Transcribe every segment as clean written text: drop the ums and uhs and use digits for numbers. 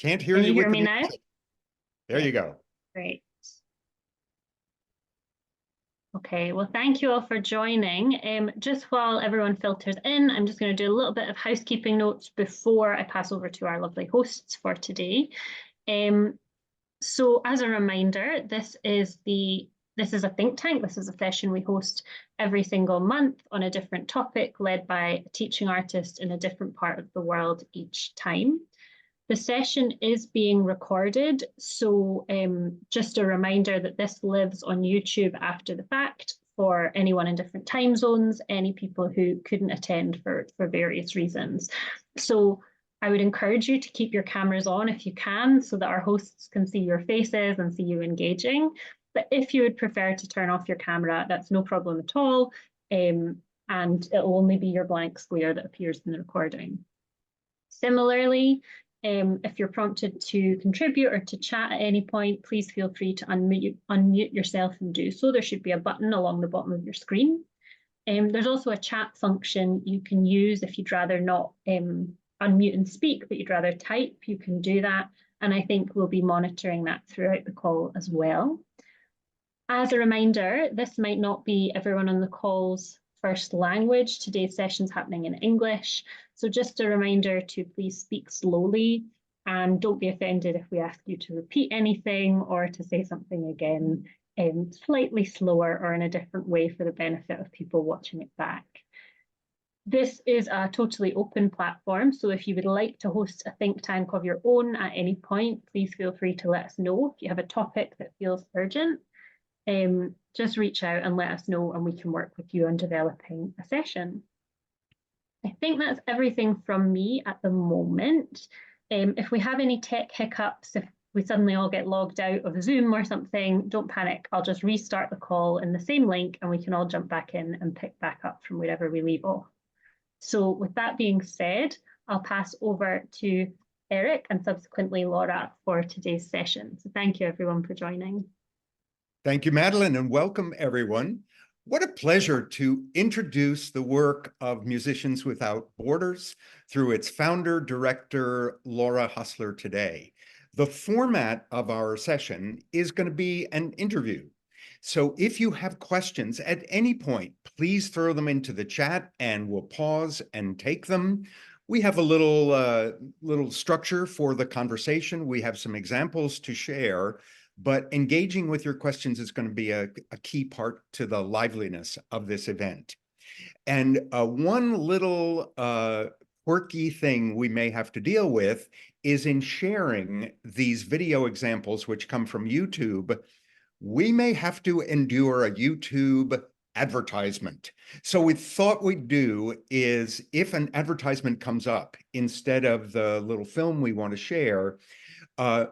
Can't hear Can you you with hear the me now? music. There you go. Great. Okay, well, thank you all for joining. Just while everyone filters in, I'm just going to do a little bit of housekeeping notes before I pass over to our lovely hosts for today. So as a reminder, this is a think tank. This is a session we host every single month on a different topic led by a teaching artist in a different part of the world each time. The session is being recorded, so just a reminder that this lives on YouTube after the fact for anyone in different time zones, any people who couldn't attend for various reasons. So I would encourage you to keep your cameras on if you can, so that our hosts can see your faces and see you engaging. But if you would prefer to turn off your camera, that's no problem at all. And it'll only be your blank square that appears in the recording. Similarly, if you're prompted to contribute or to chat at any point, please feel free to unmute yourself and do so. There should be a button along the bottom of your screen. There's also a chat function you can use if you'd rather not unmute and speak, but you'd rather type, you can do that. And I think we'll be monitoring that throughout the call as well. As a reminder, this might not be everyone on the call's first language. Today's session's happening in English. So just a reminder to please speak slowly and don't be offended if we ask you to repeat anything or to say something again slightly slower or in a different way for the benefit of people watching it back. This is a totally open platform, so if you would like to host a think tank of your own at any point, please feel free to let us know. If you have a topic that feels urgent, just reach out and let us know and we can work with you on developing a session. I think that's everything from me at the moment. If we have any tech hiccups, if we suddenly all get logged out of Zoom or something, don't panic. I'll just restart the call in the same link and we can all jump back in and pick back up from wherever we leave off. So with that being said, I'll pass over to Eric and subsequently Laura for today's session. So thank you everyone for joining. Thank you, Madeline, and welcome everyone. What a pleasure to introduce the work of Musicians Without Borders through its founder, director, Laura Hustler today. The format of our session is going to be an interview. So if you have questions at any point, please throw them into the chat and we'll pause and take them. We have a little structure for the conversation. We have some examples to share, but engaging with your questions is going to be a key part to the liveliness of this event. And one little quirky thing we may have to deal with is in sharing these video examples, which come from YouTube, we may have to endure a YouTube advertisement. So we thought we'd do is if an advertisement comes up instead of the little film we want to share,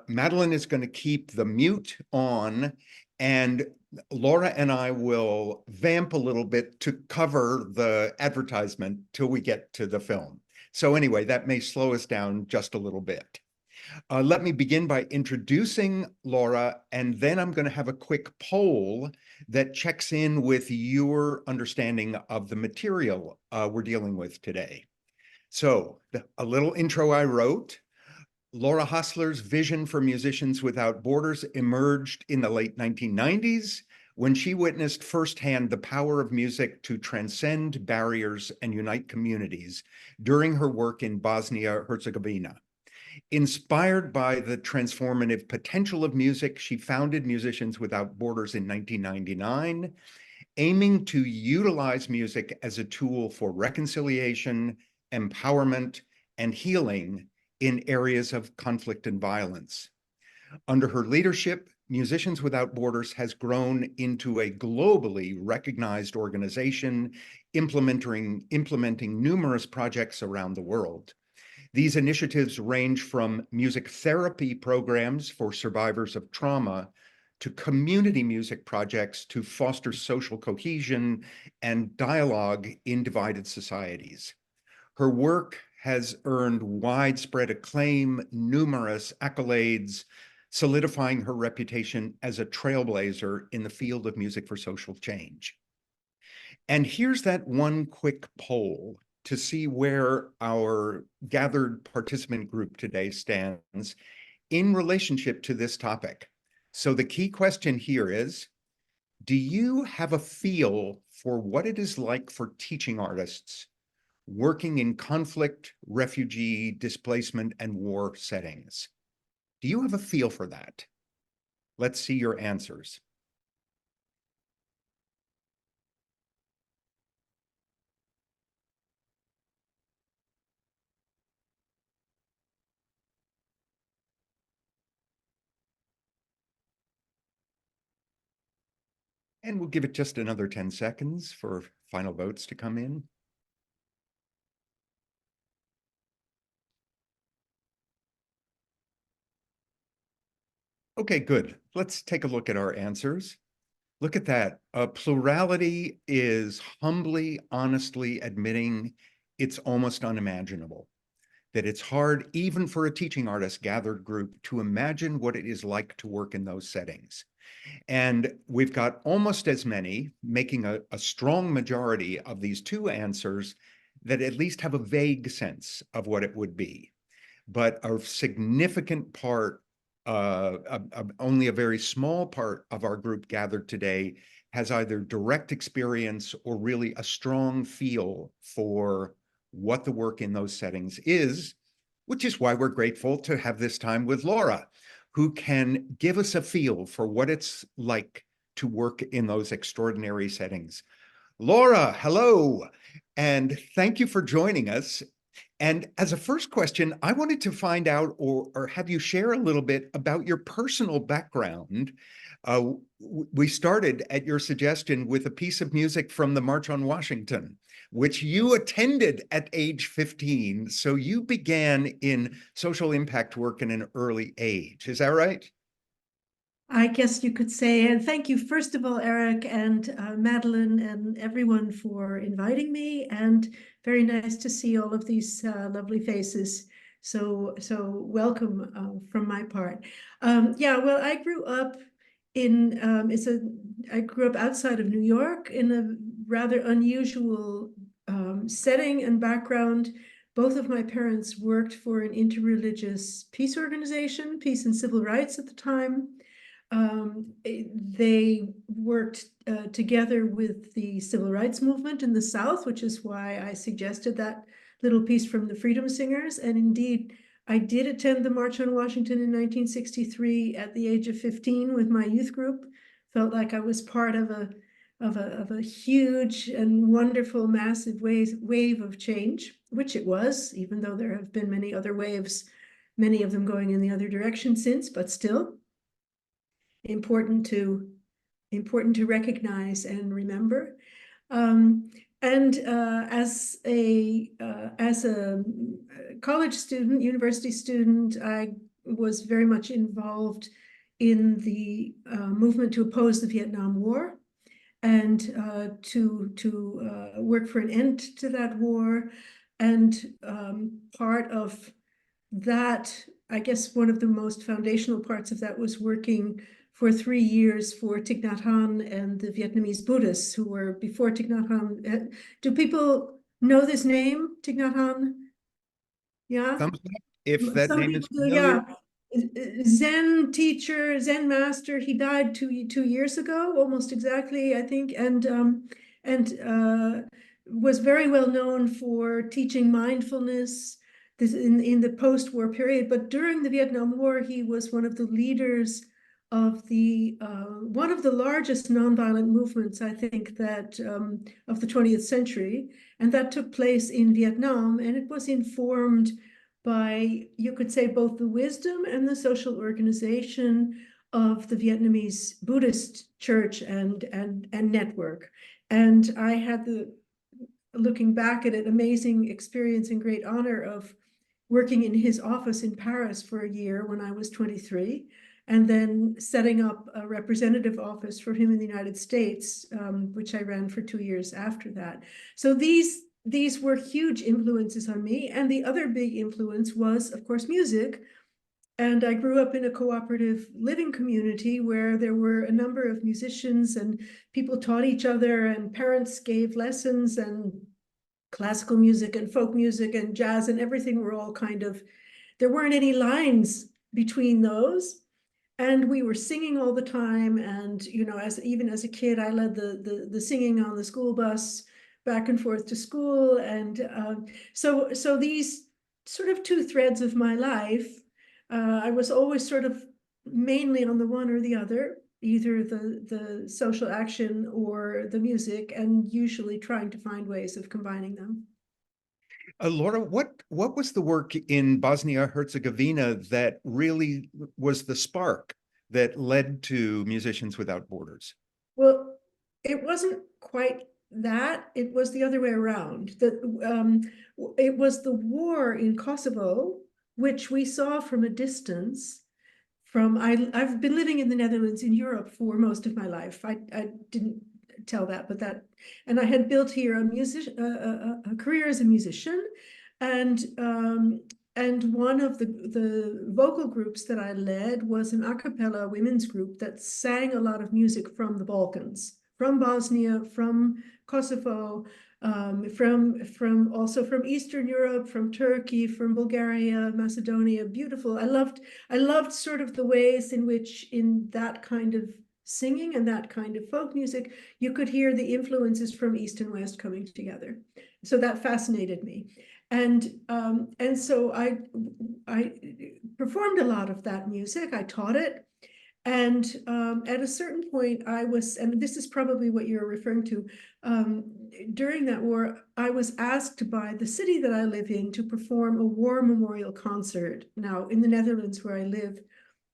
Madeline is going to keep the mute on and Laura and I will vamp a little bit to cover the advertisement till we get to the film. So anyway, that may slow us down just a little bit. Let me begin by introducing Laura, and then I'm going to have a quick poll that checks in with your understanding of the material we're dealing with today. So a little intro I wrote. Laura Hustler's vision for Musicians Without Borders emerged in the late 1990s when she witnessed firsthand the power of music to transcend barriers and unite communities during her work in Bosnia-Herzegovina. Inspired by the transformative potential of music, she founded Musicians Without Borders in 1999, aiming to utilize music as a tool for reconciliation, empowerment, and healing in areas of conflict and violence. Under her leadership, Musicians Without Borders has grown into a globally recognized organization, implementing numerous projects around the world. These initiatives range from music therapy programs for survivors of trauma to community music projects to foster social cohesion and dialogue in divided societies. Her work has earned widespread acclaim, numerous accolades, solidifying her reputation as a trailblazer in the field of music for social change. And here's that one quick poll to see where our gathered participant group today stands. in relationship to this topic. So the key question here is, do you have a feel for what it is like for teaching artists working in conflict, refugee, displacement, and war settings? Do you have a feel for that? Let's see your answers. And we'll give it just another 10 seconds for final votes to come in. Okay, good. Let's take a look at our answers. Look at that. Plurality is humbly, honestly admitting it's almost unimaginable, that it's hard, even for a teaching artist gathered group, to imagine what it is like to work in those settings. And we've got almost as many, making a strong majority of these two answers, that at least have a vague sense of what it would be. But a significant part, only a very small part of our group gathered today has either direct experience or really a strong feel for what the work in those settings is, which is why we're grateful to have this time with Laura, who can give us a feel for what it's like to work in those extraordinary settings. Laura, hello, and thank you for joining us. And as a first question, I wanted to find out or have you share a little bit about your personal background. We started at your suggestion with a piece of music from the March on Washington, which you attended at age 15. So you began in social impact work in an early age. Is that right? I guess you could say, and thank you, first of all, Eric and Madeline and everyone for inviting me, and very nice to see all of these lovely faces. So welcome from my part. Yeah, well, I grew up in, I grew up outside of New York in a rather unusual setting and background. Both of my parents worked for an interreligious peace organization, Peace and Civil Rights at the time. They worked together with the civil rights movement in the South, which is why I suggested that little piece from the Freedom Singers. And indeed, I did attend the March on Washington in 1963 at the age of 15 with my youth group. Felt like I was part of a huge and wonderful, massive wave of change, which it was, even though there have been many other waves, many of them going in the other direction since, but still important to recognize and remember. And as a college student, university student, I was very much involved in the movement to oppose the Vietnam War and to work for an end to that war. And part of that, I guess one of the most foundational parts of that was working for 3 years for Thich Nhat Hanh and the Vietnamese Buddhists who were before Thich Nhat Hanh. Do people know this name, Thich Nhat Hanh? Yeah? Thumbs up if that Some name is people do, familiar. yeah. Zen teacher, Zen master. He died two years ago, almost exactly, I think, and was very well known for teaching mindfulness in the post-war period. But during the Vietnam War, he was one of the leaders of the one of the largest nonviolent movements, I think, that of the 20th century, and that took place in Vietnam, and it was informed by, you could say, both the wisdom and the social organization of the Vietnamese Buddhist church and network. And I had the, looking back at it, amazing experience and great honor of working in his office in Paris for a year when I was 23, and then setting up a representative office for him in the United States, which I ran for 2 years after that. So these were huge influences on me. And the other big influence was, of course, music. And I grew up in a cooperative living community where there were a number of musicians and people taught each other, and parents gave lessons, and classical music and folk music and jazz and everything were all kind of, there weren't any lines between those. And we were singing all the time. And, even as a kid, I led the singing on the school bus back and forth to school. And so these sort of two threads of my life, I was always sort of mainly on the one or the other, either the social action or the music, and usually trying to find ways of combining them. Laura, what was the work in Bosnia-Herzegovina that really was the spark that led to Musicians Without Borders? Well, it wasn't quite that. It was the other way around. It was the war in Kosovo, which we saw from a distance. I've been living in the Netherlands in Europe for most of my life. I didn't tell that, and I had built here a career as a musician, and one of the vocal groups that I led was an a cappella women's group that sang a lot of music from the Balkans, from Bosnia, from Kosovo, also from Eastern Europe, from Turkey, from Bulgaria, Macedonia. Beautiful. I loved sort of the ways in which, in that kind of singing and that kind of folk music, you could hear the influences from East and West coming together. So that fascinated me. And so I performed a lot of that music. I taught it. And at a certain point, and this is probably what you're referring to, during that war, I was asked by the city that I live in to perform a war memorial concert. Now, in the Netherlands where I live,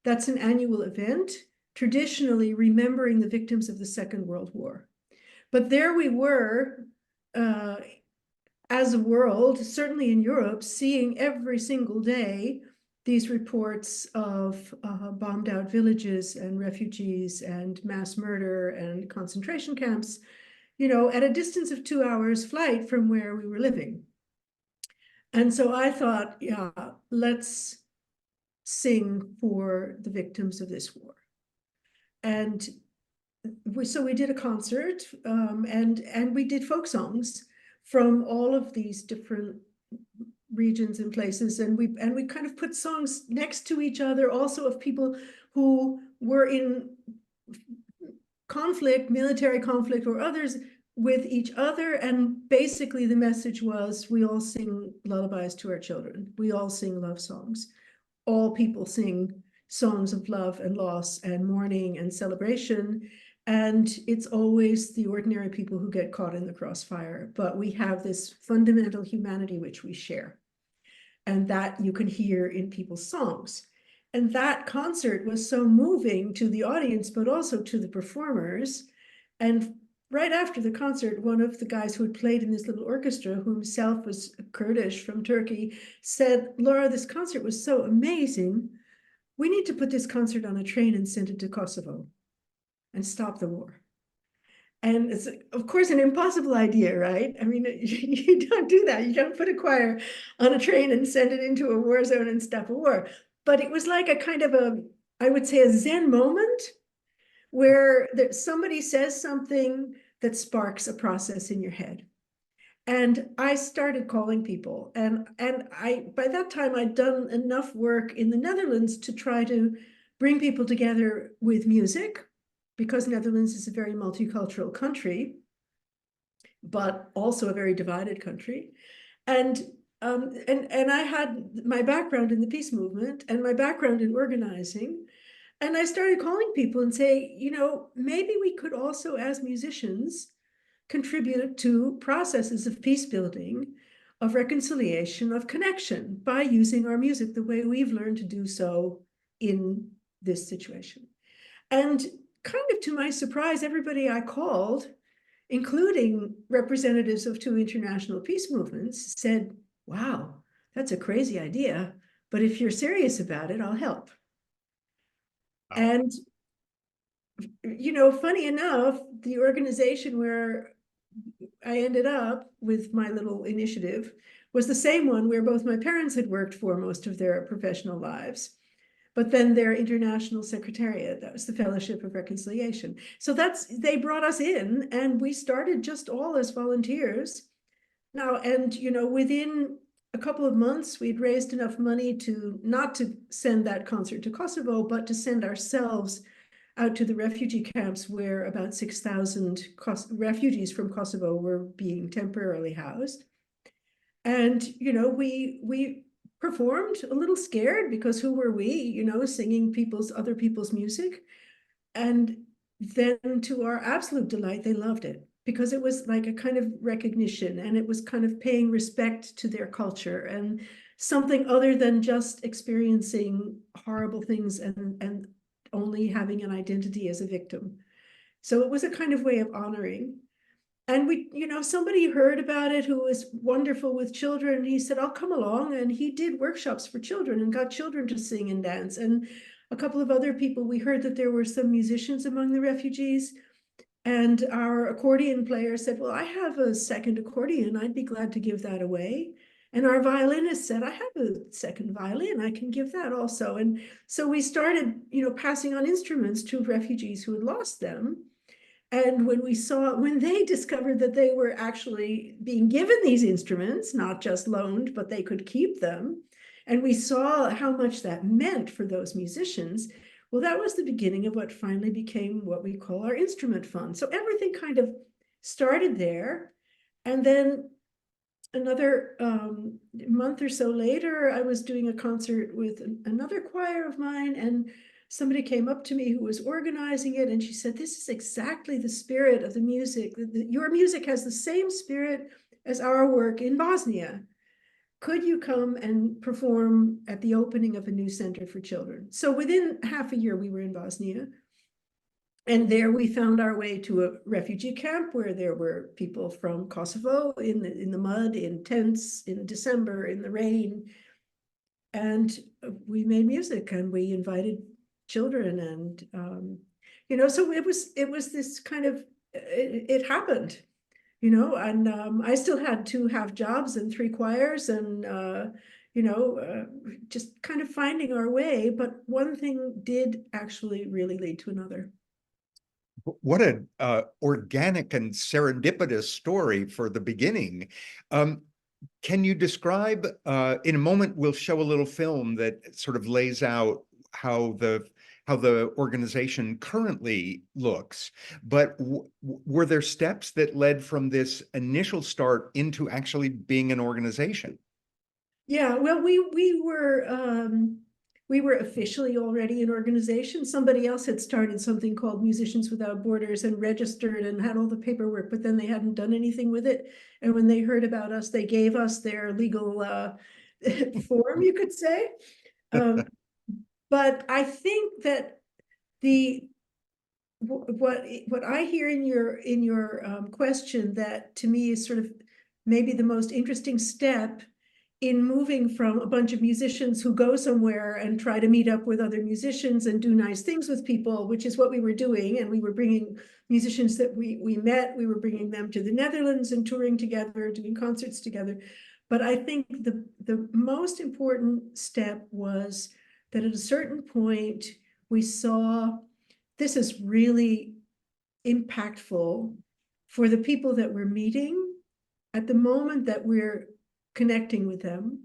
that's an annual event, traditionally remembering the victims of the Second World War. But there we were, as a world, certainly in Europe, seeing every single day these reports of bombed out villages and refugees and mass murder and concentration camps, at a distance of 2 hours flight from where we were living. And so I thought, yeah, let's sing for the victims of this war. And so we did a concert, and we did folk songs from all of these different regions and places, and we kind of put songs next to each other, also of people who were in conflict, military conflict or others, with each other. And basically the message was, we all sing lullabies to our children. We all sing love songs. All people sing songs of love and loss and mourning and celebration. And it's always the ordinary people who get caught in the crossfire. But we have this fundamental humanity which we share. And that you can hear in people's songs. And that concert was so moving to the audience, but also to the performers. And right after the concert, one of the guys who had played in this little orchestra, who himself was Kurdish from Turkey, said, "Laura, this concert was so amazing. We need to put this concert on a train and send it to Kosovo and stop the war." And it's, of course, an impossible idea, right? I mean, you don't do that. You don't put a choir on a train and send it into a war zone and stop a war. But it was like a kind of I would say, a Zen moment where somebody says something that sparks a process in your head. And I started calling people. And by that time, I'd done enough work in the Netherlands to try to bring people together with music, because Netherlands is a very multicultural country, but also a very divided country. And I had my background in the peace movement and my background in organizing. And I started calling people and say, maybe we could also, as musicians, contribute to processes of peace building, of reconciliation, of connection, by using our music the way we've learned to do so in this situation. And kind of to my surprise, everybody I called, including representatives of 2 international peace movements, said, "Wow, that's a crazy idea, but if you're serious about it, I'll help." Wow. And, funny enough, the organization where I ended up with my little initiative was the same one where both my parents had worked for most of their professional lives. But then their international secretariat, that was the Fellowship of Reconciliation. So they brought us in, and we started just all as volunteers. Now, and within a couple of months, we'd raised enough money to not to send that concert to Kosovo, but to send ourselves out to the refugee camps where about 6,000 refugees from Kosovo were being temporarily housed. And, you know, we performed a little scared because who were we, you know, singing other people's music. And then to our absolute delight, they loved it because it was like a kind of recognition, and it was kind of paying respect to their culture and something other than just experiencing horrible things and only having an identity as a victim. So it was a kind of way of honoring. And we, you know, somebody heard about it who was wonderful with children. And he said, I'll come along. And he did workshops for children and got children to sing and dance. And a couple of other people, we heard that there were some musicians among the refugees. And our accordion player said, well, I have a second accordion. I'd be glad to give that away. And our violinist said, I have a second violin. I can give that also. And so we started, you know, passing on instruments to refugees who had lost them. And when they discovered that they were actually being given these instruments, not just loaned, but they could keep them, and we saw how much that meant for those musicians, well, that was the beginning of what finally became what we call our instrument fund. So everything kind of started there. And then another month or so later, I was doing a concert with another choir of mine, and somebody came up to me who was organizing it, and she said, this is exactly the spirit of the music. Your music has the same spirit as our work in Bosnia. Could you come and perform at the opening of a new center for children? So within half a year, we were in Bosnia. And there we found our way to a refugee camp where there were people from Kosovo in the mud, in tents, in December, in the rain. And we made music and we invited children, and you know, so it was this kind of, it happened, you know. And I still had 2 half jobs and 3 choirs, and you know, just kind of finding our way. But one thing did actually really lead to another. What an organic and serendipitous story for the beginning. Can you describe, in a moment, we'll show a little film that sort of lays out how the organization currently looks, but were there steps that led from this initial start into actually being an organization? Yeah, well, we were officially already an organization. Somebody else had started something called Musicians Without Borders and registered and had all the paperwork, but then they hadn't done anything with it. And when they heard about us, they gave us their legal form, you could say. But I think that what I hear in your question, that to me is sort of maybe the most interesting step in moving from a bunch of musicians who go somewhere and try to meet up with other musicians and do nice things with people, which is what we were doing. And we were bringing musicians that we met, we were bringing them to the Netherlands and touring together, doing concerts together. But I think the most important step was that at a certain point, we saw this is really impactful for the people that we're meeting at the moment that we're connecting with them,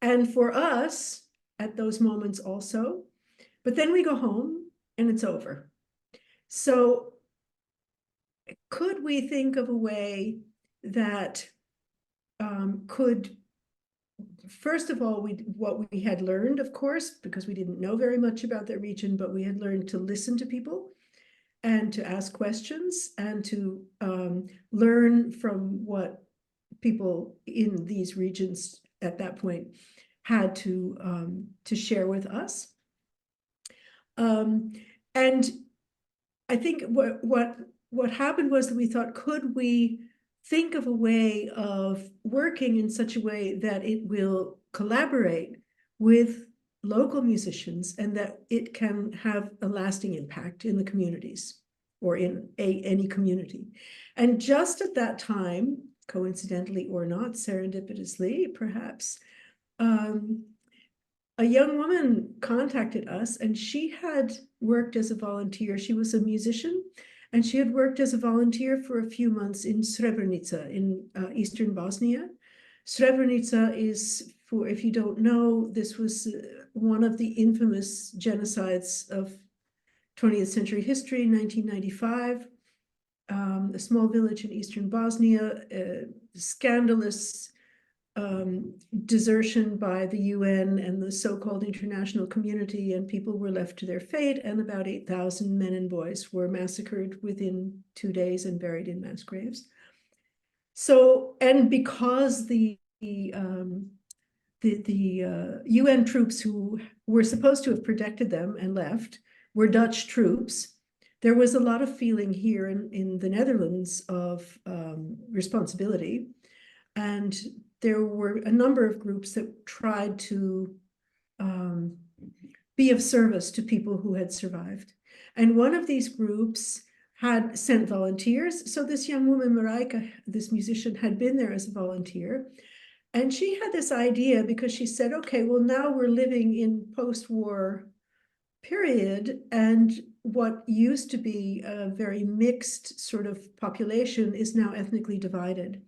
and for us at those moments also. But then we go home and it's over. So could we think of a way that could, first of all, what we had learned, of course, because we didn't know very much about that region, but we had learned to listen to people and to ask questions and to learn from what people in these regions at that point had to share with us. And I think what happened was that we thought, could we think of a way of working in such a way that it will collaborate with local musicians and that it can have a lasting impact in the communities or in any community. And just at that time, coincidentally or not, serendipitously perhaps, a young woman contacted us, and she had worked as a volunteer. She was a musician, and she had worked as a volunteer for a few months in Srebrenica in eastern Bosnia, Srebrenica is, for if you don't know, this was one of the infamous genocides of 20th century history, 1995. A small village in eastern Bosnia, scandalous desertion by the UN and the so-called international community, and people were left to their fate, and about 8,000 men and boys were massacred within 2 days and buried in mass graves. So, and because the UN troops who were supposed to have protected them and left were Dutch troops, there was a lot of feeling here in the Netherlands of responsibility. And there were a number of groups that tried to be of service to people who had survived. And one of these groups had sent volunteers. So this young woman, Marijke, this musician, had been there as a volunteer. And she had this idea because she said, okay, well, now we're living in post-war period, and what used to be a very mixed sort of population is now ethnically divided.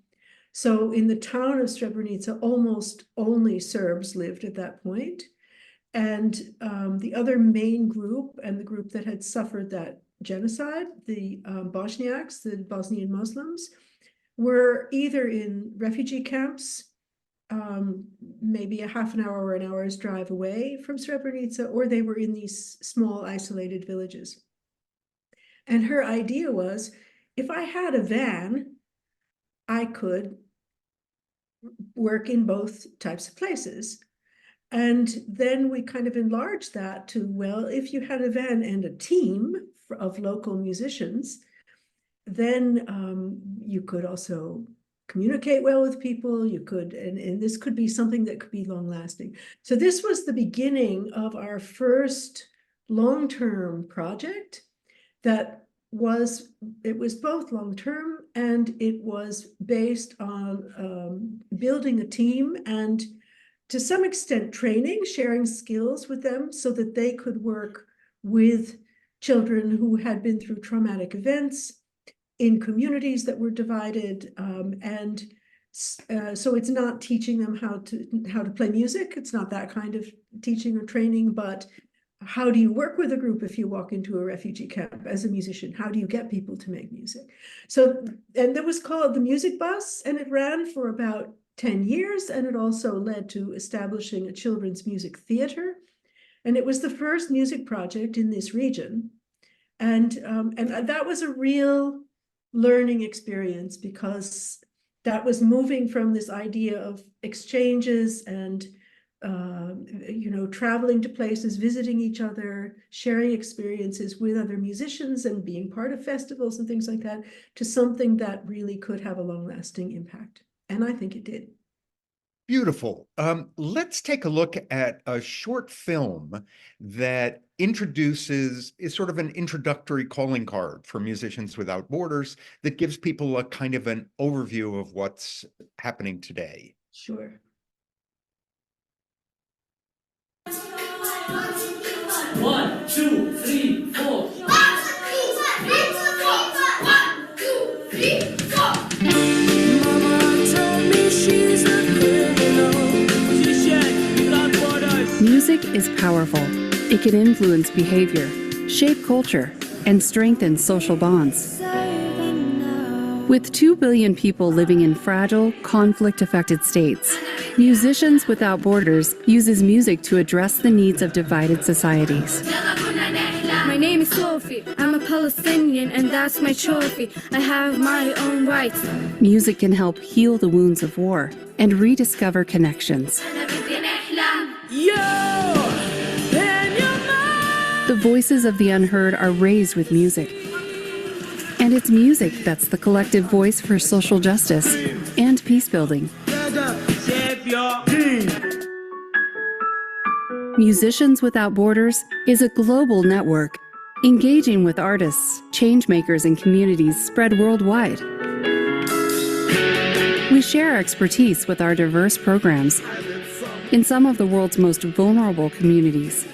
So in the town of Srebrenica, almost only Serbs lived at that point. And the other main group, and the group that had suffered that genocide, the Bosniaks, the Bosnian Muslims, were either in refugee camps, maybe a half an hour or an hour's drive away from Srebrenica, or they were in these small isolated villages. And her idea was, if I had a van, I could work in both types of places. And then we kind of enlarged that to, well, if you had a van and a team of local musicians, then you could also communicate well with people. You could, and this could be something that could be long lasting. So this was the beginning of our first long-term project that was, it was both long-term and it was based on building a team and to some extent training, sharing skills with them so that they could work with children who had been through traumatic events in communities that were divided, so it's not teaching them how to play music. It's not that kind of teaching or training, but how do you work with a group if you walk into a refugee camp as a musician? How do you get people to make music? So, and that was called the Music Bus, and it ran for about 10 years, and it also led to establishing a children's music theater. And it was the first music project in this region. And that was a real learning experience because that was moving from this idea of exchanges and traveling to places, visiting each other, sharing experiences with other musicians and being part of festivals and things like that, to something that really could have a long-lasting impact. And I think it did. Beautiful. Let's take a look at a short film that is sort of an introductory calling card for Musicians Without Borders that gives people a kind of an overview of what's happening today. Sure. One, two, three, four. 1, 2, 3, 4. Mama told me she's a criminal. Musicians Without Borders. Music is powerful. It can influence behavior, shape culture, and strengthen social bonds. With 2 billion people living in fragile, conflict-affected states, Musicians Without Borders uses music to address the needs of divided societies. My name is Sophie. I'm a Palestinian, and that's my trophy. I have my own rights. Music can help heal the wounds of war and rediscover connections. The voices of the unheard are raised with music. And it's music that's the collective voice for social justice and peace building. Musicians Without Borders is a global network engaging with artists, changemakers, and communities spread worldwide. We share our expertise with our diverse programs in some of the world's most vulnerable communities.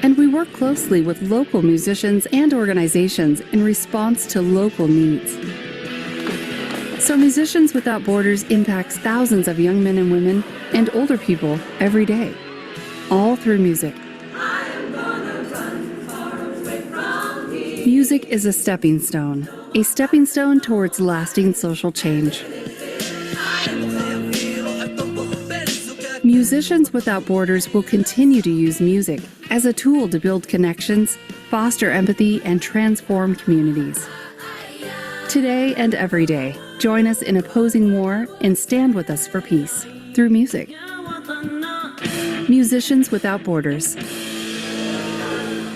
And we work closely with local musicians and organizations in response to local needs. So Musicians Without Borders impacts thousands of young men and women and older people every day, all through music. Music is a stepping stone towards lasting social change. Musicians Without Borders will continue to use music as a tool to build connections, foster empathy, and transform communities. Today and every day, join us in opposing war and stand with us for peace through music. Musicians Without Borders.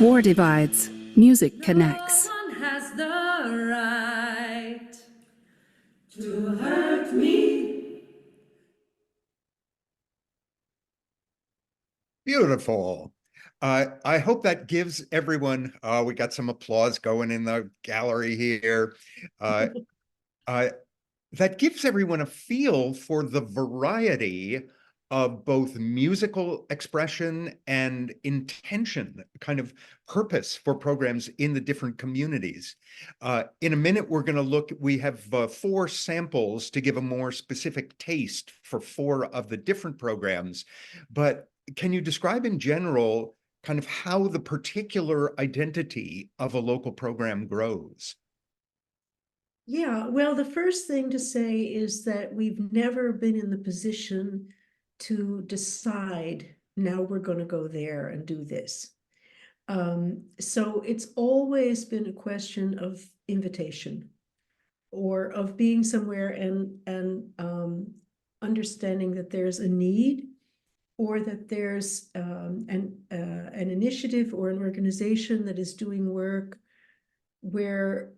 War divides, music connects. No one has the right to hurt me. Beautiful. I hope that gives everyone, we got some applause going in the gallery here. That gives everyone a feel for the variety of both musical expression and intention, kind of purpose for programs in the different communities. In a minute, we're going to look, we have 4 samples to give a more specific taste for 4 of the different programs. But can you describe in general kind of how the particular identity of a local program grows? Yeah, well, the first thing to say is that we've never been in the position to decide, now we're going to go there and do this. So it's always been a question of invitation, or of being somewhere and understanding that there's a need, or that there's an initiative or an organization that is doing work where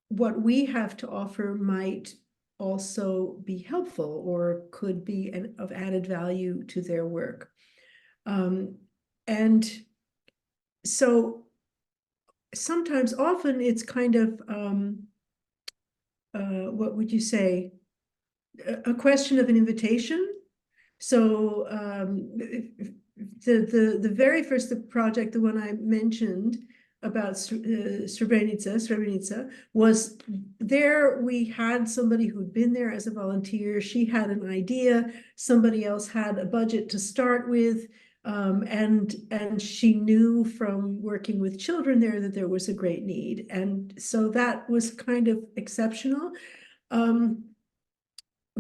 what we have to offer might also be helpful or could be of added value to their work. And so sometimes, often it's kind of, what would you say, a question of an invitation. So the very first project, the one I mentioned about Srebrenica, was there we had somebody who'd been there as a volunteer. She had an idea, somebody else had a budget to start with, and she knew from working with children there that there was a great need. And so that was kind of exceptional.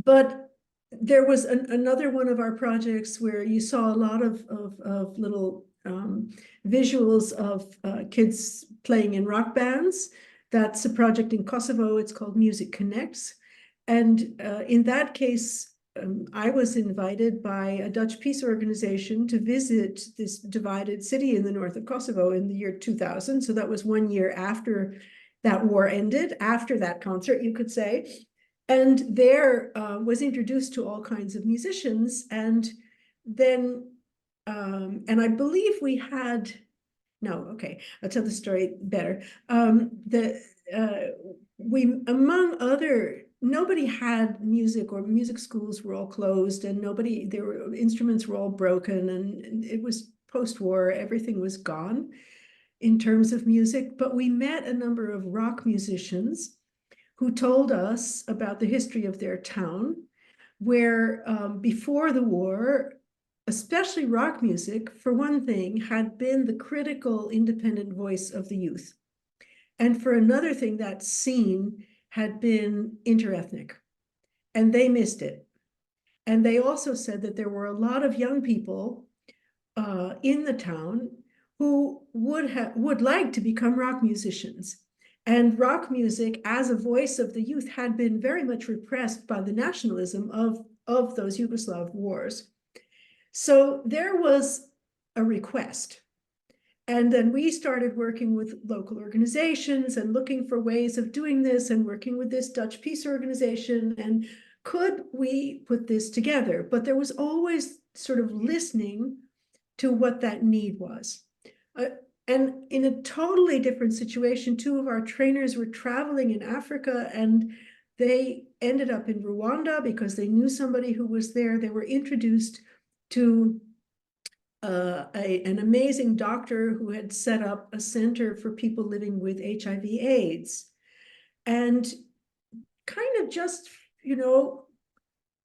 But there was another one of our projects where you saw a lot of little visuals of kids playing in rock bands. That's a project in Kosovo. It's called Music Connects. And in that case, I was invited by a Dutch peace organization to visit this divided city in the north of Kosovo in the year 2000. So that was 1 year after that war ended, after that concert, you could say. And there was introduced to all kinds of musicians. And then, and I believe we had, no, okay, I'll tell the story better. We, among other, nobody had music, or music schools were all closed, and instruments were all broken, and it was post-war, everything was gone in terms of music. But we met a number of rock musicians who told us about the history of their town, where before the war, especially rock music, for one thing, had been the critical independent voice of the youth. And for another thing, that scene had been interethnic, and they missed it. And they also said that there were a lot of young people in the town who would like to become rock musicians. And rock music, as a voice of the youth, had been very much repressed by the nationalism of those Yugoslav wars. So there was a request. And then we started working with local organizations and looking for ways of doing this, and working with this Dutch peace organization. And could we put this together? But there was always sort of listening to what that need was. And in a totally different situation, 2 of our trainers were traveling in Africa, and they ended up in Rwanda because they knew somebody who was there. They were introduced to an amazing doctor who had set up a center for people living with HIV/AIDS. And kind of just you know,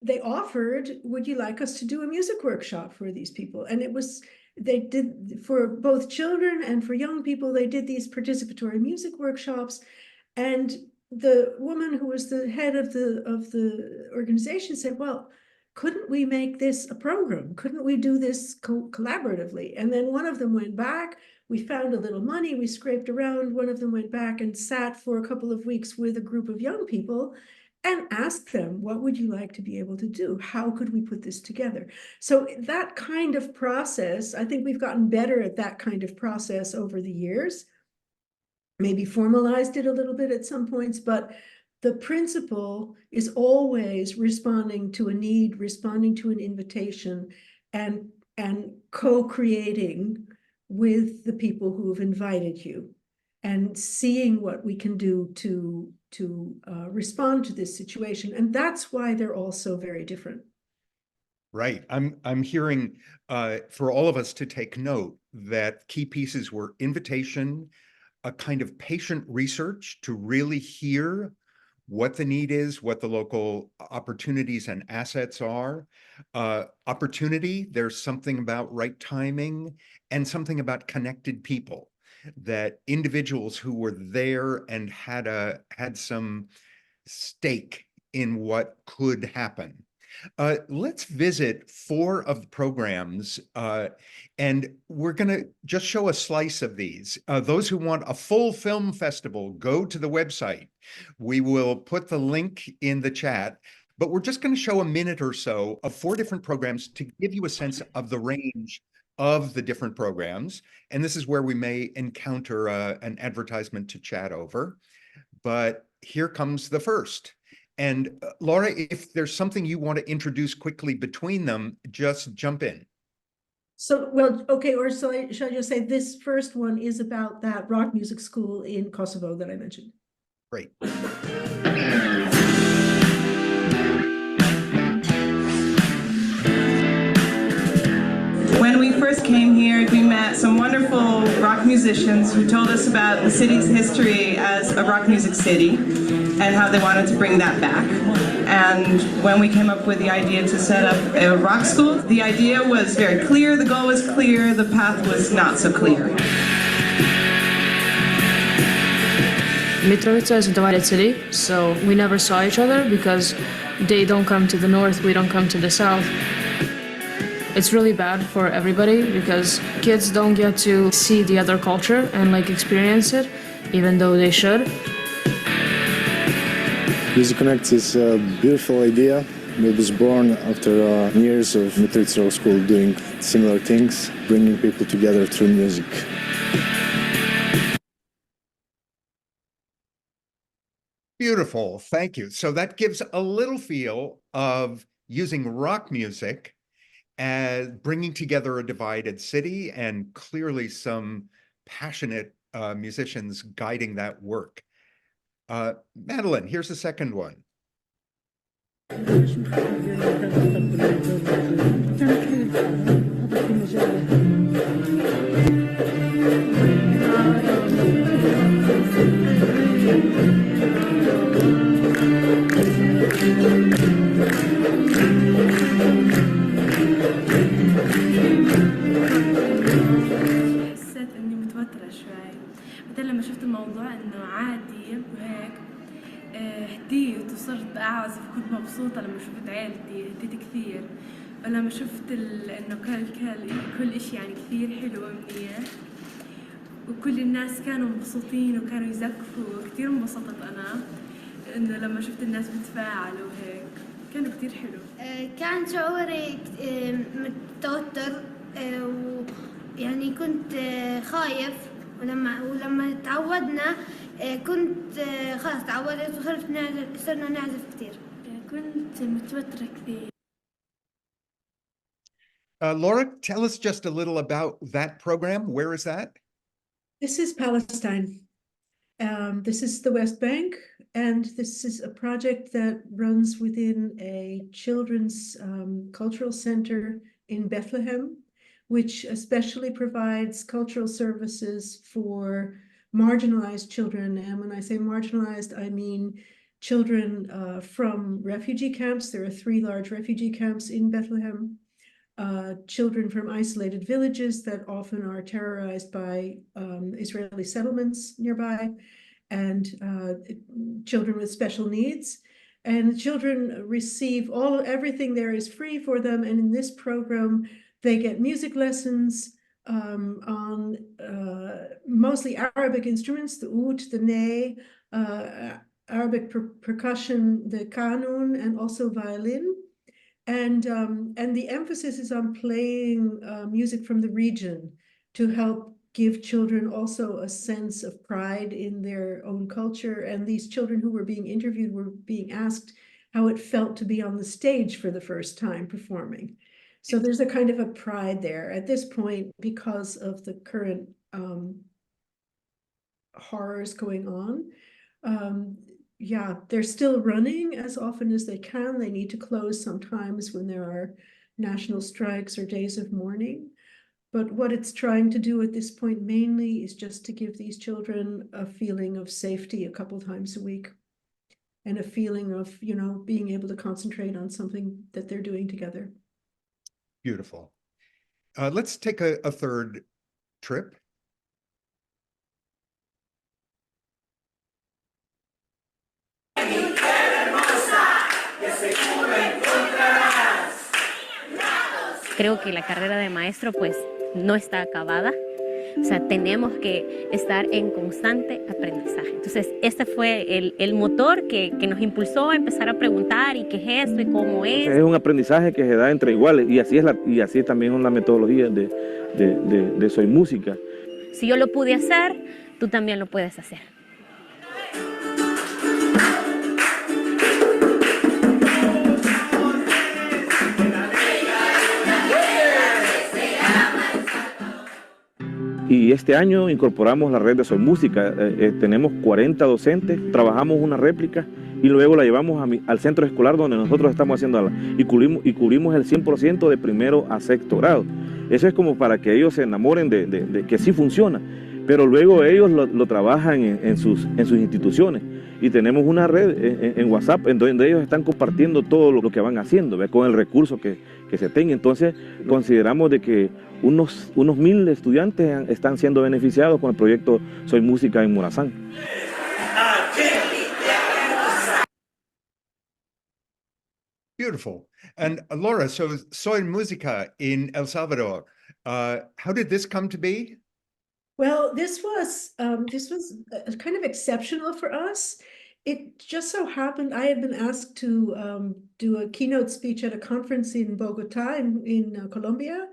they offered, would you like us to do a music workshop for these people? And it was, they did, for both children and for young people, they did these participatory music workshops. And the woman who was the head of the organization said, well, couldn't we make this a program? Couldn't we do this collaboratively? And then one of them went back. We found a little money. We scraped around. One of them went back and sat for a couple of weeks with a group of young people and asked them, what would you like to be able to do? How could we put this together? So that kind of process, I think we've gotten better at that kind of process over the years. Maybe formalized it a little bit at some points, but the principle is always responding to a need, responding to an invitation, and co-creating with the people who have invited you, and seeing what we can do to respond to this situation. And that's why they're all so very different. Right. I'm hearing for all of us to take note that key pieces were invitation, a kind of patient research to really hear what the need is, what the local opportunities and assets are. Opportunity, there's something about right timing and something about connected people, that individuals who were there and had some stake in what could happen. Let's visit 4 of the programs, and we're going to just show a slice of these. Those who want a full film festival, go to the website. We will put the link in the chat, but we're just going to show a minute or so of 4 different programs to give you a sense of the range of the different programs. And this is where we may encounter an advertisement to chat over. But here comes the first. And Laura, if there's something you want to introduce quickly between them, just jump in. So, well, okay, or so should I just say this first one is about that rock music school in Kosovo that I mentioned. Great. When we first came here, we met some wonderful rock musicians who told us about the city's history as a rock music city and how they wanted to bring that back. And when we came up with the idea to set up a rock school, the idea was very clear, the goal was clear, the path was not so clear. Mitrovica is a divided city, so we never saw each other because they don't come to the north, we don't come to the south. It's really bad for everybody because kids don't get to see the other culture and experience it, even though they should. Music Connect is a beautiful idea. It was born after years of Mitrovica School doing similar things, bringing people together through music. Beautiful, thank you. So that gives a little feel of using rock music as bringing together a divided city, and clearly some passionate musicians guiding that work. Madeline, here's the second one. حسيت اني متوترة شوي، مثل لما شفت الموضوع انه عادي وهيك هديت وصرت اعزف، كنت مبسوطة لما شفت عيلتي، هديت كثير. ولما شفت انه كل اشي يعني كثير حلو ومنيح، وكل الناس كانوا مبسوطين وكانوا يزقفوا، كثير انبسطت انا انه لما شفت الناس بتفاعلوا وهيك، كانوا كثير حلو. كان شعوري متوتر، ويعني كنت خايف، ولما تعودنا كنت خلاص تعودت وصرنا نعزف كثير. كنت متوترة كثير. Laura, tell us just a little about that program. Where is that? This is Palestine. This is the West Bank, and this is a project that runs within a children's cultural center in Bethlehem, which especially provides cultural services for marginalized children. And when I say marginalized, I mean children from refugee camps. There are 3 large refugee camps in Bethlehem. Children from isolated villages that often are terrorized by Israeli settlements nearby, and children with special needs. And children receive everything there is free for them. And in this program, they get music lessons on mostly Arabic instruments, the oud, the ney, Arabic percussion, the kanun, and also violin. And the emphasis is on playing music from the region to help give children also a sense of pride in their own culture. And these children who were being interviewed were being asked how it felt to be on the stage for the first time performing. So there's a kind of a pride there at this point because of the current horrors going on. Yeah, they're still running as often as they can. They need to close sometimes when there are national strikes or days of mourning. But what it's trying to do at this point mainly is just to give these children a feeling of safety a couple times a week and a feeling of, you know, being able to concentrate on something that they're doing together. Beautiful. Let's take a third trip. Creo que la carrera de maestro pues no está acabada, o sea, tenemos que estar en constante aprendizaje. Entonces, este fue el motor que nos impulsó a empezar a preguntar y qué es esto y cómo es. Es un aprendizaje que se da entre iguales y así es también la metodología de Soy Música. Si yo lo pude hacer, tú también lo puedes hacer. Y este año incorporamos la red de Soy Música. Tenemos 40 docentes, trabajamos una réplica y luego la llevamos al centro escolar donde nosotros estamos haciendo y cubrimos el 100% de primero a sexto grado. Eso es como para que ellos se enamoren de que sí funciona, pero luego ellos lo trabajan en sus instituciones. Y tenemos una red en WhatsApp en donde ellos están compartiendo todo lo que van haciendo, ¿ve? Con el recurso que se tenga. Entonces consideramos de que unos 1000 estudiantes están siendo beneficiados con el proyecto Soy Música en Morazán. Beautiful. And Laura, so Soy Música in El Salvador, how did this come to be? Well, this was kind of exceptional for us. It just so happened I had been asked to do a keynote speech at a conference in Bogota in Colombia,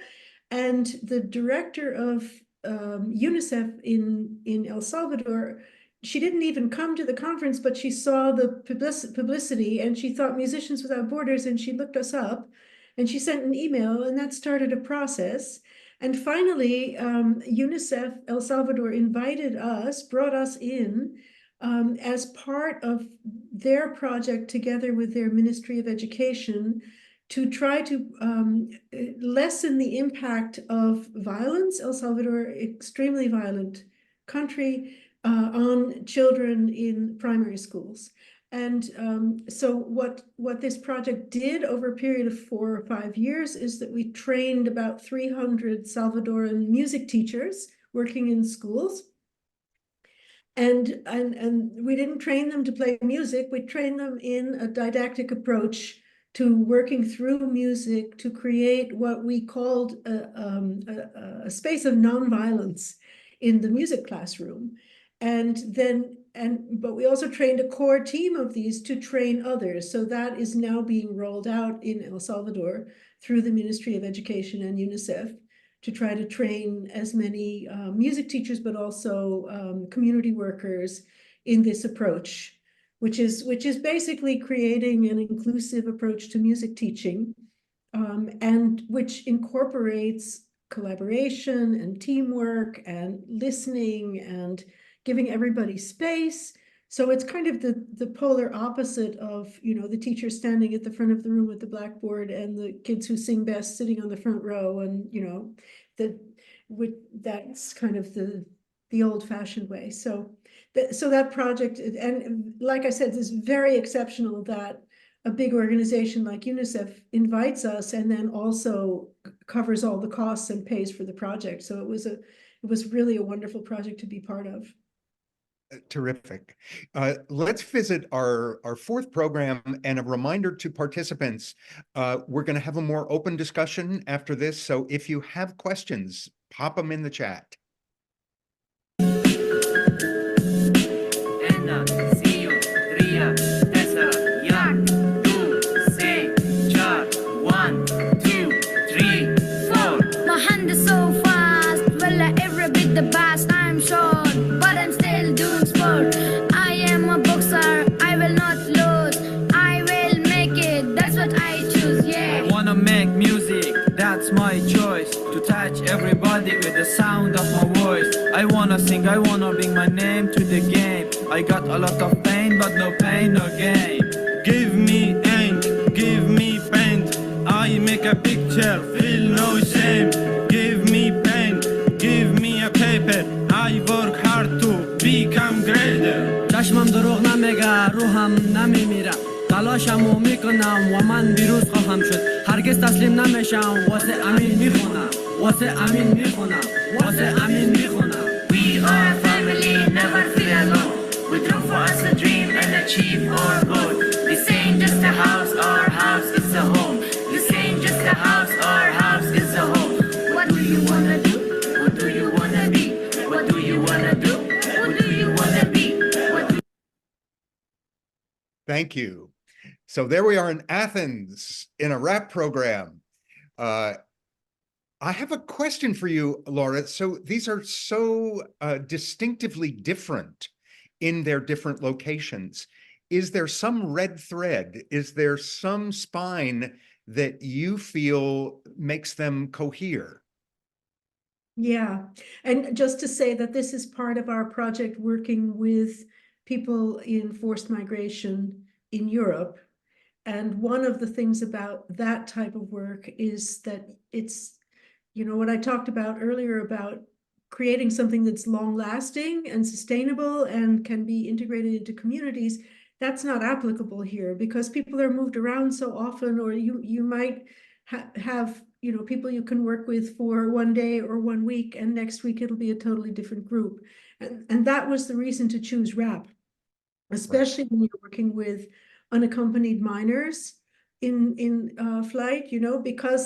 and the director of UNICEF in El Salvador, she didn't even come to the conference, but she saw the publicity and she thought Musicians Without Borders, and she looked us up and she sent an email, and that started a process. And finally, UNICEF El Salvador brought us in as part of their project together with their Ministry of Education to try to lessen the impact of violence, El Salvador, extremely violent country, on children in primary schools. And so what this project did over a period of 4 or 5 years is that we trained about 300 Salvadoran music teachers working in schools. And we didn't train them to play music, we trained them in a didactic approach to working through music to create what we called a space of nonviolence in the music classroom. But we also trained a core team of these to train others. So that is now being rolled out in El Salvador through the Ministry of Education and UNICEF to try to train as many music teachers, but also community workers in this approach, which is basically creating an inclusive approach to music teaching, and which incorporates collaboration and teamwork and listening and giving everybody space. So it's kind of the polar opposite of, you know, the teacher standing at the front of the room with the blackboard and the kids who sing best sitting on the front row. And, you know, that's kind of the the old-fashioned way. So that project, and like I said, it's very exceptional that a big organization like UNICEF invites us and then also covers all the costs and pays for the project. So it was really a wonderful project to be part of. Terrific. Let's visit our fourth program, and a reminder to participants, we're going to have a more open discussion after this. So if you have questions, pop them in the chat. My hand is so fast, well I ever beat the past. I'm short, but I'm still doing sport. I am a boxer, I will not lose. I will make it, that's what I choose, yeah. I wanna make music, that's my choice. To touch everybody with the sound of my voice. I wanna sing, I wanna bring my name to the game. I got a lot of pain, but no pain, no gain. Give me ink, give me paint. I make a picture, feel no shame. Give me pen, give me a paper. I work hard to become greater. چشمم دروغ نمیگه، روحم نمیمیره. تلاشمو میکنم و من بیروز خواهم شد. هرگز تسلیم نمیشم، واسه امین میخونم. واسه امین میخونم. واسه امین میخونم. We are a family, never feel alone. We draw for us a dream and achieve our goal. This ain't just a house, our house is a home. This ain't just a house, our house is a home. What do you wanna do? What do you wanna be? What do you wanna do? What do you wanna be? Thank you. So there we are in Athens in a rap program. I have a question for you, Laura. So these are so distinctively different in their different locations. Is there some red thread? Is there some spine that you feel makes them cohere? Yeah, and just to say that this is part of our project working with people in forced migration in Europe. And one of the things about that type of work is that it's, you know, what I talked about earlier about creating something that's long-lasting and sustainable and can be integrated into communities. That's not applicable here because people are moved around so often, or you might have, you know, people you can work with for one day or 1 week, and next week it'll be a totally different group. And that was the reason to choose rap, especially when you're working with unaccompanied minors in flight, you know, because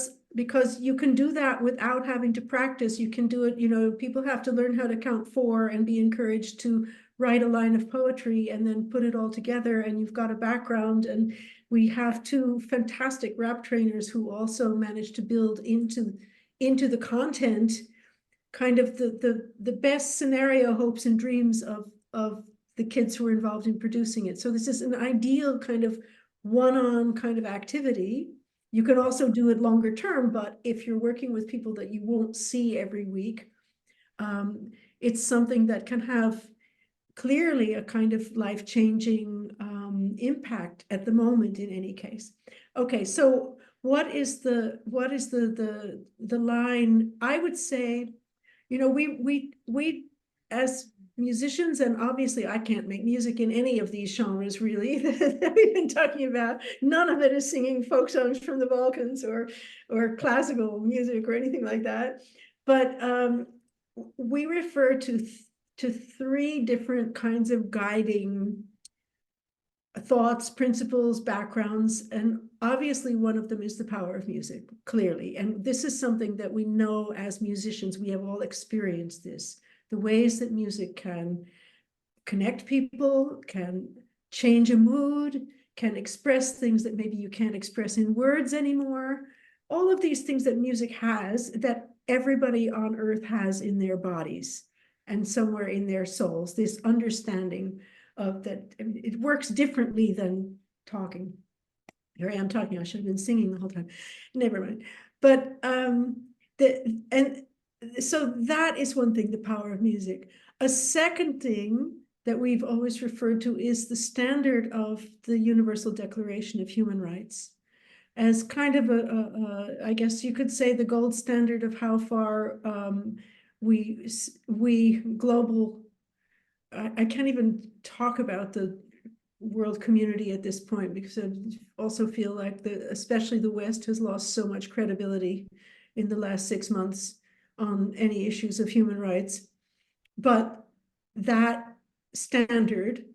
you can do that without having to practice. You can do it, you know, people have to learn how to count 4 and be encouraged to write a line of poetry and then put it all together, and you've got a background. And we have 2 fantastic rap trainers who also managed to build into the content kind of the best scenario hopes and dreams of the kids who are involved in producing it. So this is an ideal kind of one-on kind of activity. You can also do it longer term, but if you're working with people that you won't see every week, it's something that can have clearly a kind of life-changing impact at the moment in any case. Okay, so what is the line? I would say, you know, we as musicians, and obviously I can't make music in any of these genres really that we've been talking about. None of it is singing folk songs from the Balkans or classical music or anything like that. But we refer to 3 different kinds of guiding thoughts, principles, backgrounds, and obviously one of them is the power of music, clearly. And this is something that we know as musicians, we have all experienced this. The ways that music can connect people, can change a mood, can express things that maybe you can't express in words anymore. All of these things that music has, that everybody on earth has in their bodies and somewhere in their souls, this understanding of that it works differently than talking. Here I am talking, I should have been singing the whole time. Never mind. But so that is one thing, the power of music. A second thing that we've always referred to is the standard of the Universal Declaration of Human Rights as kind of I guess you could say the gold standard of how far we global, I can't even talk about the world community at this point, because I also feel like especially the West has lost so much credibility in the last 6 months on any issues of human rights. But that standard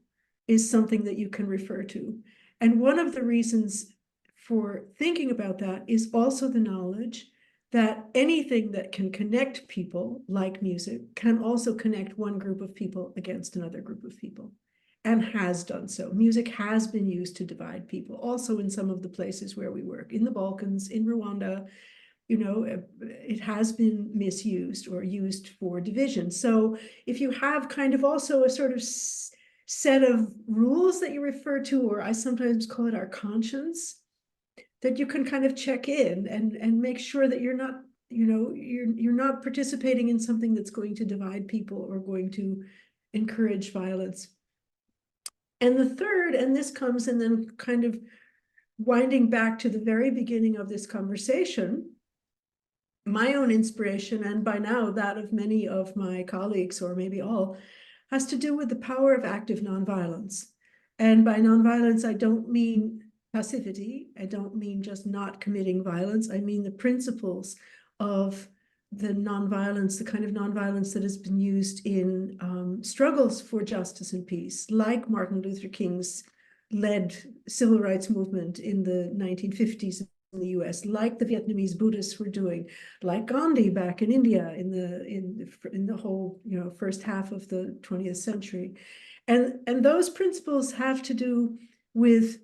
is something that you can refer to. And one of the reasons for thinking about that is also the knowledge that anything that can connect people, like music, can also connect one group of people against another group of people, and has done so. Music has been used to divide people, also in some of the places where we work, in the Balkans, in Rwanda. You know, it has been misused or used for division. So if you have kind of also a sort of set of rules that you refer to, or I sometimes call it our conscience, that you can kind of check in and make sure that you're not, you know, you're not participating in something that's going to divide people or going to encourage violence. And the third, and this comes and then kind of winding back to the very beginning of this conversation, my own inspiration, and by now that of many of my colleagues, or maybe all, has to do with the power of active nonviolence. And by nonviolence, I don't mean passivity. I don't mean just not committing violence. I mean the principles of the nonviolence, the kind of nonviolence that has been used in struggles for justice and peace, like Martin Luther King's led civil rights movement in the 1950s in the US, like the Vietnamese Buddhists were doing, like Gandhi back in India in the whole, you know, first half of the 20th century. And those principles have to do with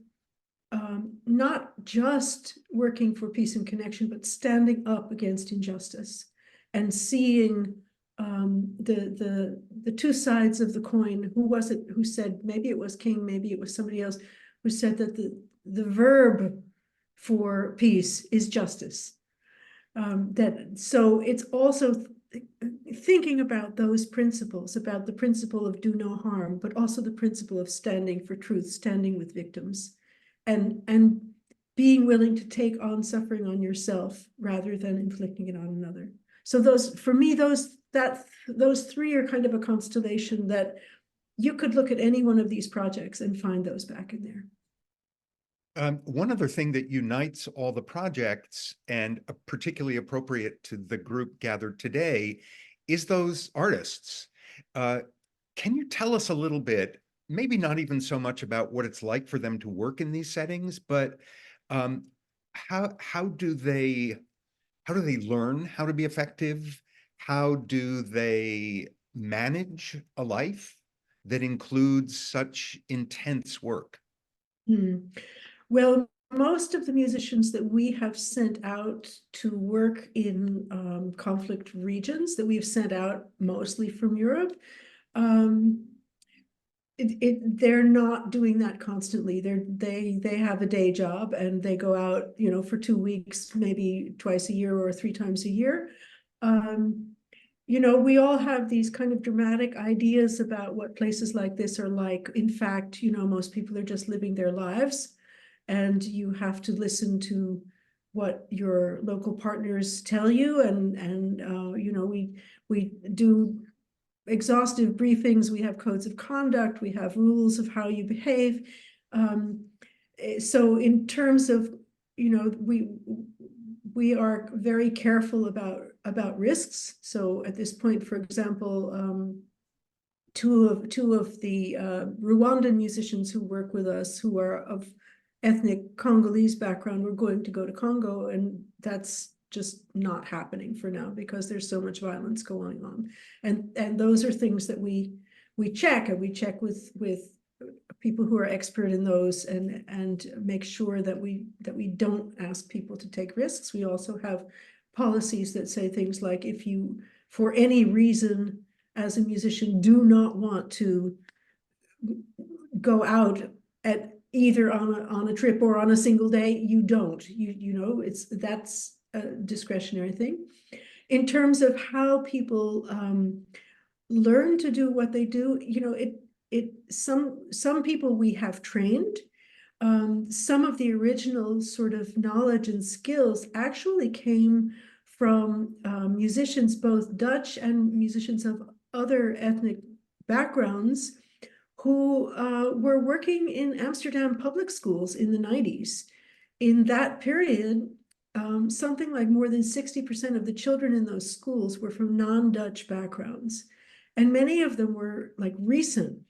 not just working for peace and connection, but standing up against injustice and seeing the two sides of the coin. Who was it who said, maybe it was King, maybe it was somebody else, who said that the verb for peace is justice. So it's also thinking about those principles, about the principle of do no harm, but also the principle of standing for truth, standing with victims, and being willing to take on suffering on yourself rather than inflicting it on another. So those, for me, those three are kind of a constellation that you could look at any one of these projects and find those back in there. One other thing that unites all the projects, and particularly appropriate to the group gathered today, is those artists. Can you tell us a little bit, maybe not even so much about what it's like for them to work in these settings, but how do they learn how to be effective? How do they manage a life that includes such intense work? Well, most of the musicians that we have sent out to work in conflict regions, that we've sent out mostly from Europe, they're not doing that constantly. They have a day job and they go out, you know, for 2 weeks, maybe twice a year or 3 times a year. You know, we all have these kind of dramatic ideas about what places like this are like. In fact, you know, most people are just living their lives, and you have to listen to what your local partners tell you. And you know, we do exhaustive briefings, we have codes of conduct, we have rules of how you behave. So in terms of, you know, we are very careful about risks. So at this point, for example, two of the Rwandan musicians who work with us, who are of ethnic Congolese background, were going to go to Congo, and that's just not happening for now because there's so much violence going on. And those are things that we check, and we check with people who are expert in those, and make sure that we don't ask people to take risks. We also have policies that say things like, if you, for any reason as a musician, do not want to go out at either on a trip or on a single day, you don't. You know, that's a discretionary thing. In terms of how people learn to do what they do, you know, some people we have trained. Some of the original sort of knowledge and skills actually came from musicians, both Dutch and musicians of other ethnic backgrounds, who were working in Amsterdam public schools in the 90s. In that period, something like more than 60% of the children in those schools were from non-Dutch backgrounds. And many of them were like recent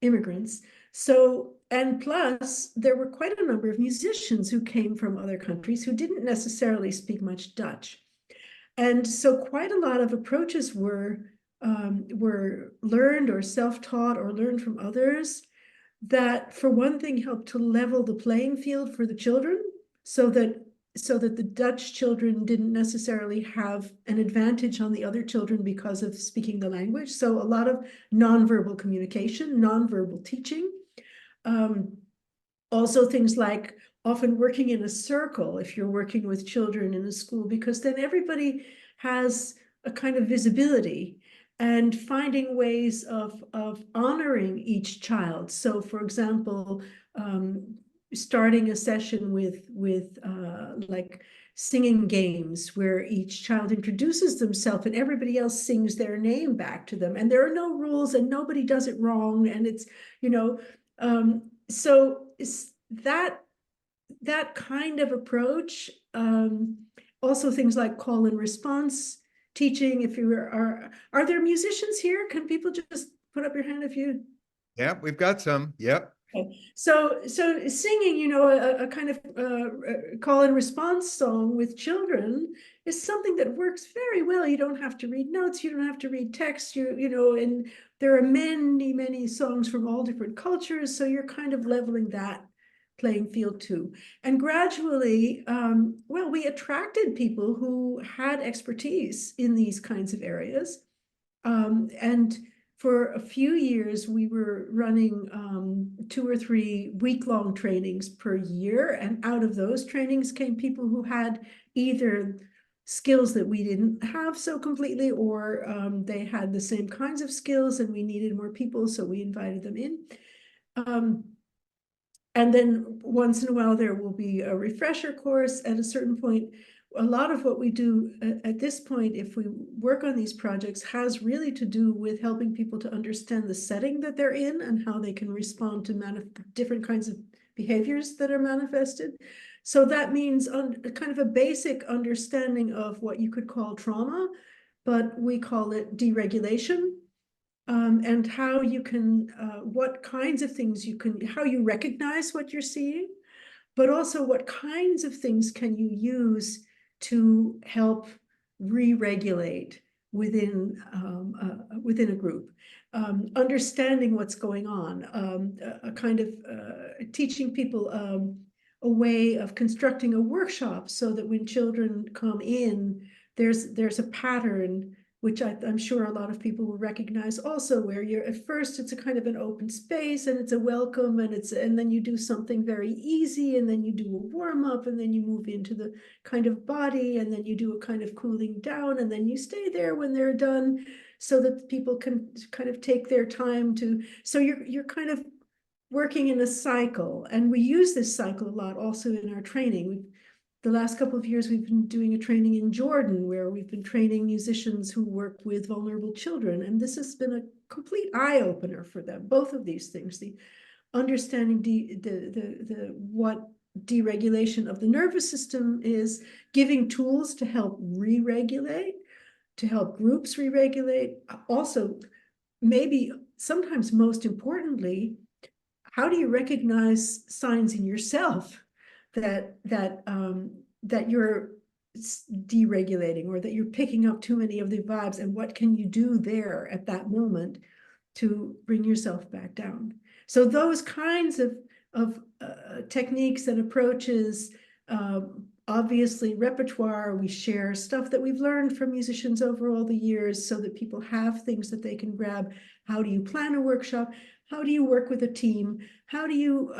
immigrants. So, and plus, there were quite a number of musicians who came from other countries who didn't necessarily speak much Dutch. And so quite a lot of approaches were learned or self-taught or learned from others that, for one thing, helped to level the playing field for the children so that the Dutch children didn't necessarily have an advantage on the other children because of speaking the language. So a lot of nonverbal communication, nonverbal teaching. Also things like often working in a circle if you're working with children in a school, because then everybody has a kind of visibility, and finding ways of honoring each child. So for example, starting a session with like singing games where each child introduces themselves and everybody else sings their name back to them, and there are no rules and nobody does it wrong, and it's, you know, so that kind of approach. Also things like call and response teaching. If you are there musicians here? Can people just put up your hand if you? Yeah, we've got some. Yep. Okay. So singing, you know, a kind of call and response song with children is something that works very well. You don't have to read notes, you don't have to read text, you know, and there are many songs from all different cultures, so you're kind of leveling that playing field too. And gradually, well, we attracted people who had expertise in these kinds of areas. And for a few years, we were running 2 or 3 week-long trainings per year. And out of those trainings came people who had either skills that we didn't have so completely, or they had the same kinds of skills and we needed more people, so we invited them in. And then once in a while, there will be a refresher course at a certain point. A lot of what we do at this point, if we work on these projects, has really to do with helping people to understand the setting that they're in and how they can respond to different kinds of behaviors that are manifested. So that means kind of a basic understanding of what you could call trauma, but we call it deregulation. And how you can, what kinds of things you can, how you recognize what you're seeing, but also what kinds of things can you use to help re-regulate within a group. Understanding what's going on, a kind of teaching people a way of constructing a workshop so that when children come in, there's a pattern which I'm sure a lot of people will recognize also, where you're at first it's a kind of an open space and it's a welcome, and then you do something very easy, and then you do a warm up, and then you move into the kind of body, and then you do a kind of cooling down, and then you stay there when they're done, so that people can kind of take their time to. So you're kind of working in a cycle, and we use this cycle a lot also in our training. The last couple of years, we've been doing a training in Jordan where we've been training musicians who work with vulnerable children. And this has been a complete eye-opener for them, both of these things, the understanding what deregulation of the nervous system is, giving tools to help re-regulate, to help groups re-regulate. Also, maybe sometimes most importantly, how do you recognize signs in yourself that you're deregulating, or that you're picking up too many of the vibes, and what can you do there at that moment to bring yourself back down? So those kinds of techniques and approaches, obviously repertoire, we share stuff that we've learned from musicians over all the years so that people have things that they can grab. How do you plan a workshop? How do you work with a team? How do you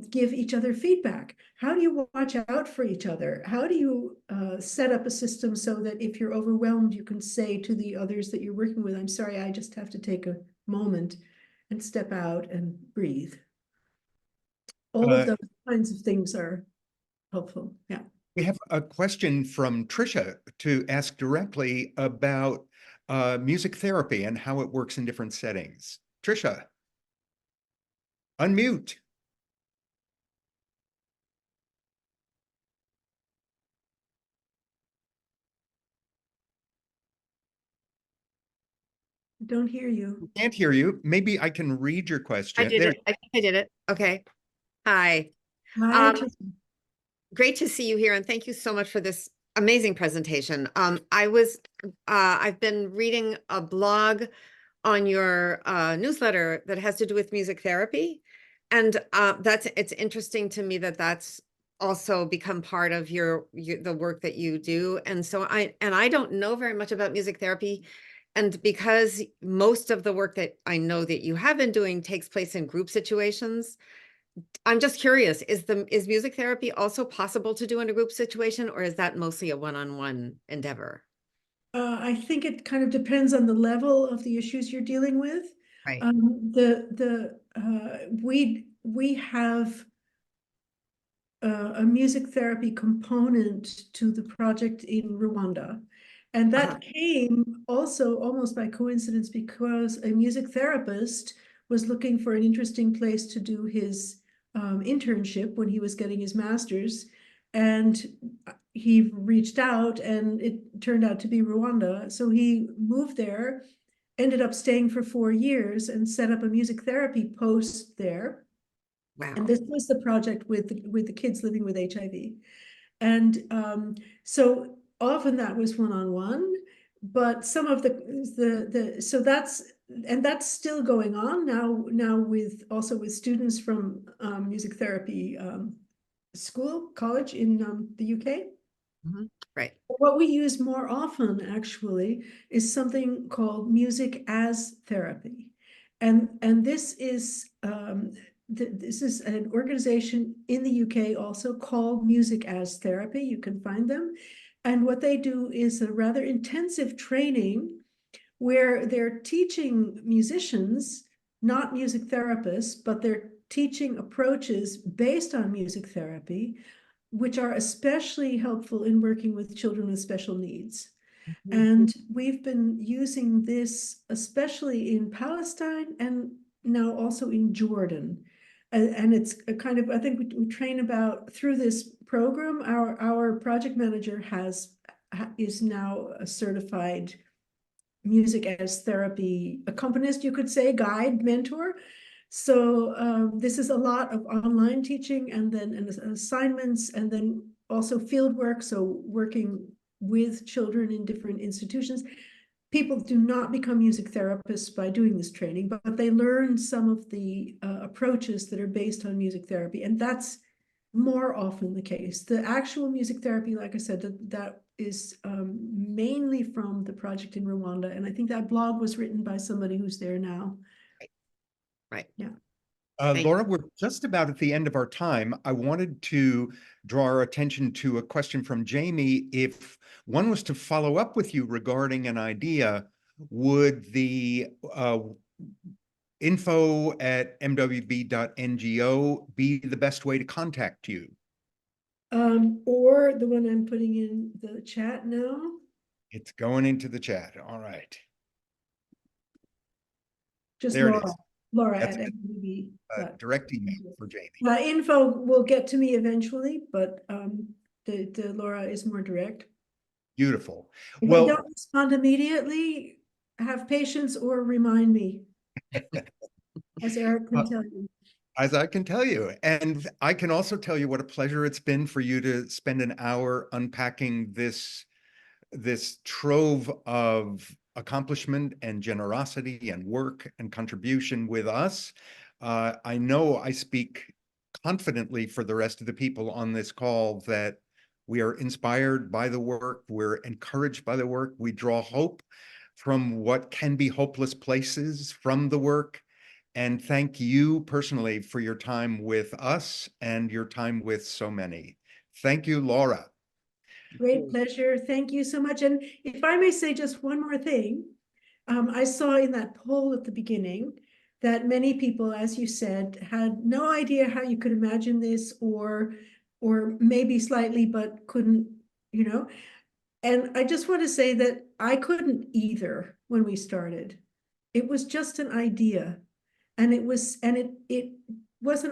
give each other feedback? How do you watch out for each other? How do you set up a system so that if you're overwhelmed, you can say to the others that you're working with, I'm sorry, I just have to take a moment and step out and breathe. All of those kinds of things are helpful. Yeah. We have a question from Trisha to ask directly about music therapy and how it works in different settings. Trisha, unmute. Don't hear you. Can't hear you. Maybe I can read your question. I did There. it. I think I did it. Okay. Hi. Hi, Um, Great to see you here, and thank you so much for this amazing presentation. I've been reading a blog on your newsletter that has to do with music therapy, and it's interesting to me that that's also become part of the work that you do. And so I don't know very much about music therapy, and because most of the work that I know that you have been doing takes place in group situations, I'm just curious, is music therapy also possible to do in a group situation, or is that mostly a one-on-one endeavor? I think it kind of depends on the level of the issues you're dealing with. Right. We have a music therapy component to the project in Rwanda. And that came also almost by coincidence because a music therapist was looking for an interesting place to do his internship when he was getting his master's. And he reached out and it turned out to be Rwanda. So he moved there, ended up staying for 4 years and set up a music therapy post there. Wow. And this was the project with the kids living with HIV. And so often that was one-on-one, but some of so that's still going on now with also with students from music therapy college in the UK. Mm-hmm. Right. What we use more often actually is something called music as therapy. And this is this is an organization in the UK also called Music as Therapy. You can find them. And what they do is a rather intensive training where they're teaching musicians, not music therapists, but they're teaching approaches based on music therapy, which are especially helpful in working with children with special needs. Mm-hmm. And we've been using this especially in Palestine and now also in Jordan. And it's a kind of, I think we train about, through this program, our project manager is now a certified music as therapy accompanist, you could say, guide, mentor. So this is a lot of online teaching and then assignments and then also field work. So working with children in different institutions. People do not become music therapists by doing this training, but they learn some of the approaches that are based on music therapy. And that's more often the case. The actual music therapy, like I said, that is mainly from the project in Rwanda. And I think that blog was written by somebody who's there now. Right. Yeah. Laura, we're just about at the end of our time. I wanted to draw our attention to a question from Jamie. If one was to follow up with you regarding an idea, would the info@mwb.ngo be the best way to contact you? Or the one I'm putting in the chat now. It's going into the chat. All right. Just there Laura. It is. Laura That's at MWB. Direct email for Jamie. Info will get to me eventually, but the Laura is more direct. Beautiful. If I don't respond immediately, have patience or remind me, as Eric can tell you. As I can tell you. And I can also tell you what a pleasure it's been for you to spend an hour unpacking this trove of accomplishment and generosity and work and contribution with us. I know I speak confidently for the rest of the people on this call that we are inspired by the work, we're encouraged by the work, we draw hope from what can be hopeless places from the work. And thank you personally for your time with us and your time with so many. Thank you, Laura. Great pleasure. Thank you so much. And if I may say just one more thing, I saw in that poll at the beginning that many people, as you said, had no idea how you could imagine this or or maybe slightly, but couldn't, you know. And I just want to say that I couldn't either when we started. It was just an idea. And it was an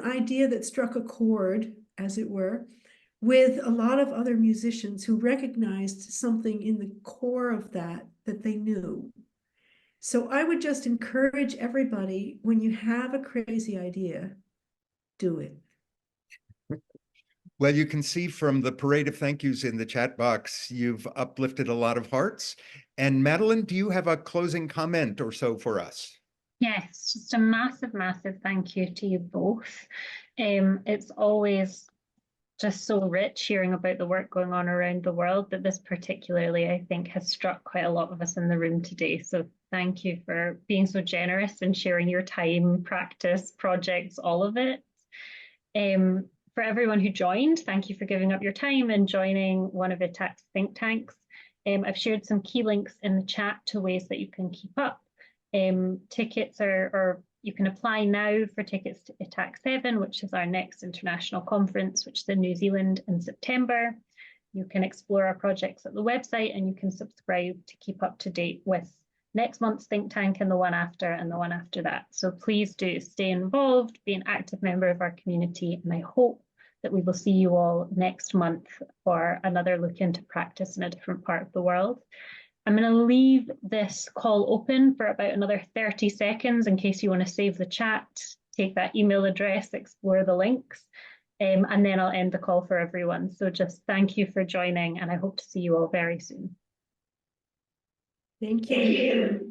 idea that struck a chord, as it were, with a lot of other musicians who recognized something in the core of that they knew. So I would just encourage everybody, when you have a crazy idea, do it. Well, you can see from the parade of thank yous in the chat box, you've uplifted a lot of hearts. And Madeline, do you have a closing comment or so for us? Yes, just a massive, massive thank you to you both. It's always just so rich hearing about the work going on around the world, but this particularly, I think, has struck quite a lot of us in the room today. So thank you for being so generous and sharing your time, practice, projects, all of it. For everyone who joined, thank you for giving up your time and joining one of ITAC's think tanks. I've shared some key links in the chat to ways that you can keep up. Tickets or you can apply now for tickets to ITAC 7, which is our next international conference, which is in New Zealand in September. You can explore our projects at the website, and you can subscribe to keep up to date with next month's think tank and the one after and the one after that. So please do stay involved, be an active member of our community, and I hope that we will see you all next month for another look into practice in a different part of the world. I'm going to leave this call open for about another 30 seconds in case you want to save the chat, take that email address, explore the links, and then I'll end the call for everyone. So just thank you for joining, and I hope to see you all very soon. Thank you.